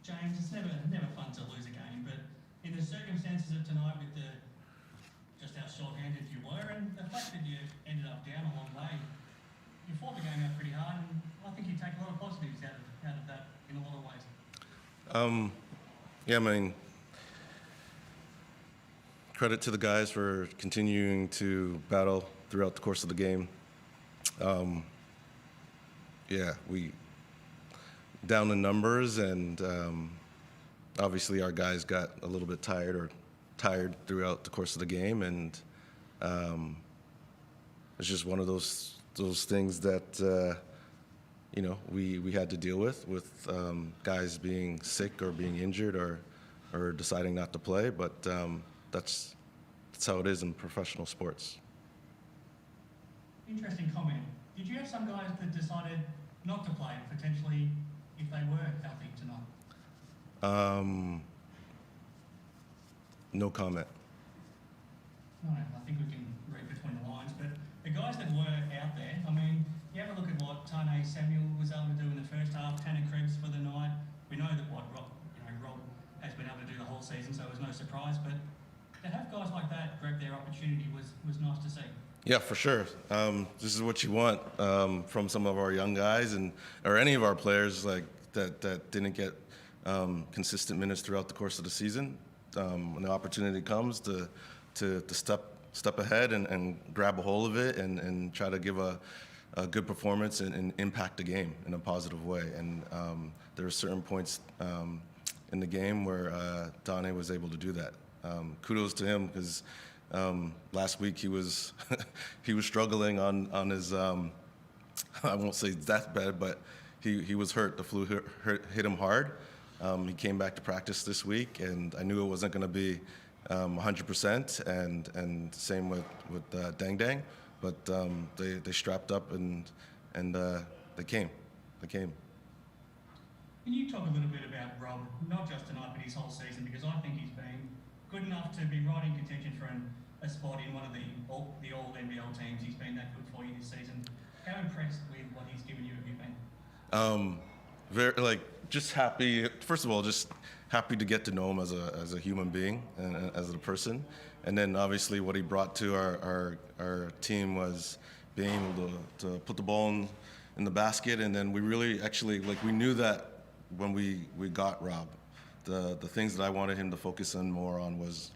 James, it's never fun to lose a game, but in the circumstances of tonight, with just how short-handed you were, and the fact that you ended up down a long way, you fought the game out pretty hard, and I think you take a lot of positives out of that in a lot of ways. Yeah, I mean, credit to the guys for continuing to battle throughout the course of the game. Yeah, we down in numbers, and obviously our guys got a little bit tired throughout the course of the game, and it's just one of those things that we had to deal with guys being sick or being injured or deciding not to play, but that's how it is in professional sports. Interesting comment. Did you have some guys that decided not to play, potentially, if they were healthy tonight? No comment. No, I think we can read between the lines, but the guys that were out there, I mean, you have a look at what Tane Samuel was able to do in the first half, Tanner Krebs for the night. We know that Rob has been able to do the whole season, so it was no surprise, but to have guys like that grab their opportunity was nice to see. Yeah, for sure. This is what you want from some of our young guys or any of our players like that didn't get consistent minutes throughout the course of the season. When the opportunity comes to step ahead and grab a hold of it and try to give a good performance and impact the game in a positive way. And there were certain points in the game where Dane was able to do that. Kudos to him, because last week he was he was struggling on his I won't say that bad, but he was hurt. The flu hit him hard. He came back to practice this week, and I knew it wasn't going to be 100%, and same with Dang Dang, but they strapped up and they came. Can you talk a little bit about Rob, not just tonight, but his whole season? Because I think he's been good enough to be right in contention for a spot in one of the all NBL teams. He's been that good for you this season. How impressed with what he's given you have you been? Very just happy. First of all, just happy to get to know him as a human being and as a person, and then obviously what he brought to our team was being able to put the ball in the basket, and then we really actually we knew that when we got Rob, the things that I wanted him to focus on more on was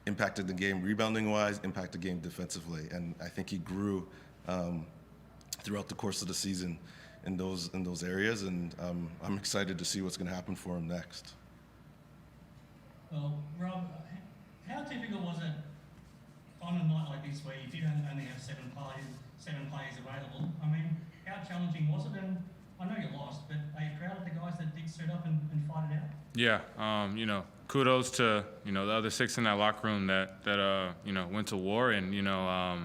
impacted the game rebounding wise, impacted the game defensively, and I think he grew throughout the course of the season in those areas, and I'm excited to see what's going to happen for him next. Well, Rob, how difficult was it on a night like this where you did only have seven players available? I mean, how challenging was it? And I know you lost, but are you proud of the guys that did suit up and fight it out? Yeah, kudos to the other six in that locker room that went to war, and I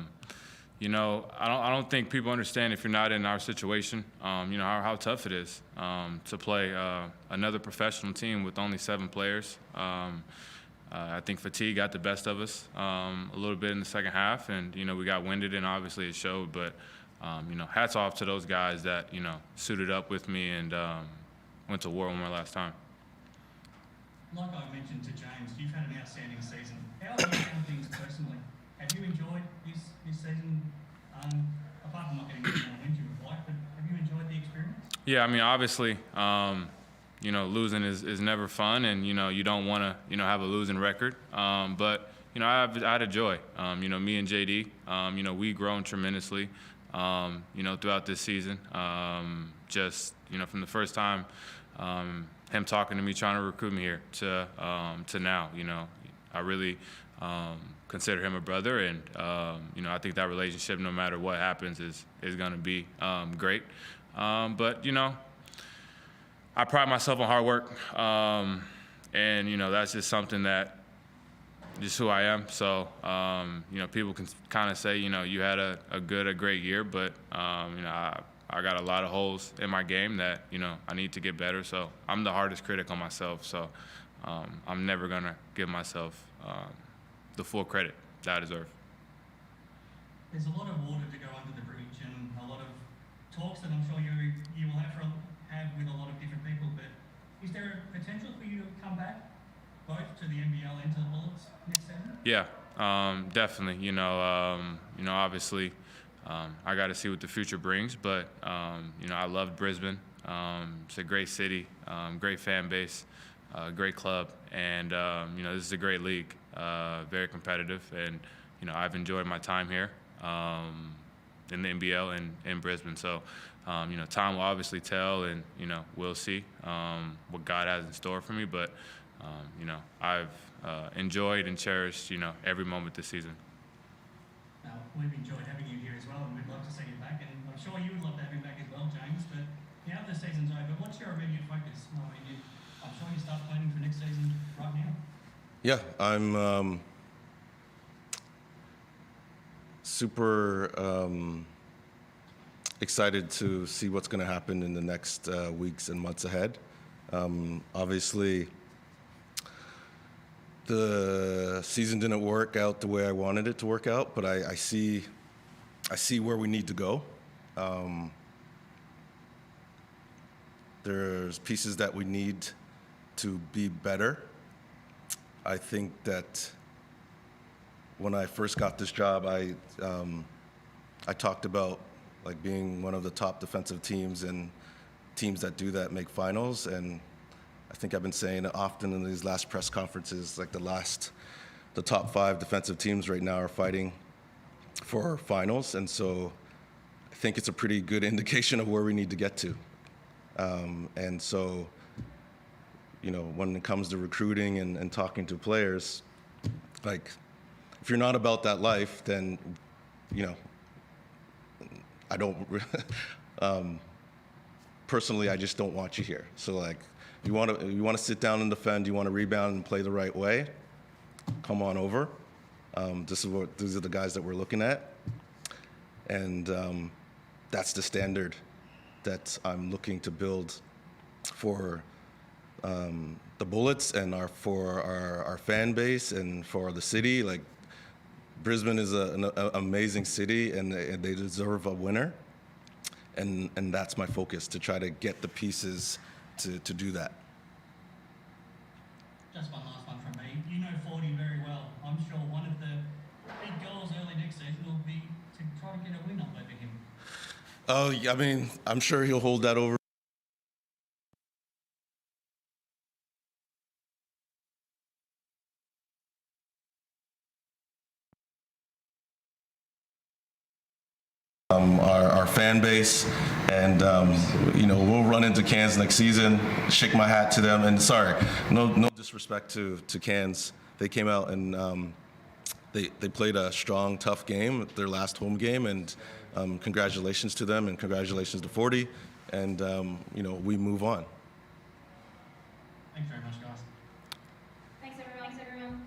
don't think people understand, if you're not in our situation, how tough it is to play another professional team with only 7 players. I think fatigue got the best of us a little bit in the second half, and we got winded, and obviously it showed. But hats off to those guys that suited up with me and went to war one more last time. Like I mentioned to James, you've had an outstanding season. How have you found things personally? Have you enjoyed this season? Apart from not getting wins you would like, but have you enjoyed the experience? Yeah, I mean, obviously, losing is never fun, and you don't want to have a losing record. But I had a joy. Me and JD, we've grown tremendously. Throughout this season, just from the first time, him talking to me, trying to recruit me here to now. I really consider him a brother, and I think that relationship, no matter what happens, is going to be great. But I pride myself on hard work, and that's just something that just who I am. So people can kind of say you had a great year, but I got a lot of holes in my game that I need to get better. So I'm the hardest critic on myself. So I'm never gonna give myself the full credit that I deserve. There's a lot of water to go under the bridge, and a lot of talks that I'm sure you will have with a lot of different people. But is there a potential for you to come back, both to the NBL and to the Bullets next season? Yeah, definitely. Obviously, I got to see what the future brings. But I loved Brisbane. It's a great city, great fan base, great club, and this is a great league, very competitive, and I've enjoyed my time here in the NBL and in Brisbane. So, time will obviously tell, and we'll see what God has in store for me. But I've enjoyed and cherished every moment this season. Now, we've enjoyed having you here as well, and we'd love to see you back. And I'm sure you would love to have you back as well, James. But now the season's over, what's your immediate focus? I'm sure you start planning for next season right now. Yeah, I'm super excited to see what's going to happen in the next weeks and months ahead. Obviously, the season didn't work out the way I wanted it to work out, but I see where we need to go. There's pieces that we need to be better. I think that when I first got this job, I talked about like being one of the top defensive teams, and teams that do that make finals. And I think I've been saying it often in these last press conferences, like the top 5 defensive teams right now are fighting for finals. And so I think it's a pretty good indication of where we need to get to. And so, when it comes to recruiting and talking to players, like, if you're not about that life, then, I don't, personally, I just don't want you here. So, like, you want to sit down and defend, you want to rebound and play the right way, come on over. These are the guys that we're looking at. And that's the standard that I'm looking to build for the Bullets and for our fan base and for the city. Like, Brisbane is an amazing city, and they deserve a winner. And that's my focus, to try to get the pieces to do that. Just one last one from me. You know 40 very well. I'm sure one of the big goals early next season will be to try to get a win up over him. Oh, I mean, I'm sure he'll hold that over. Our fan base, and we'll run into Cairns next season, shake my hat to them. And sorry, no disrespect to Cairns. They came out and they played a strong, tough game, their last home game, and congratulations to them, and congratulations to 40. And we move on. Thanks very much, guys. Thanks, everyone.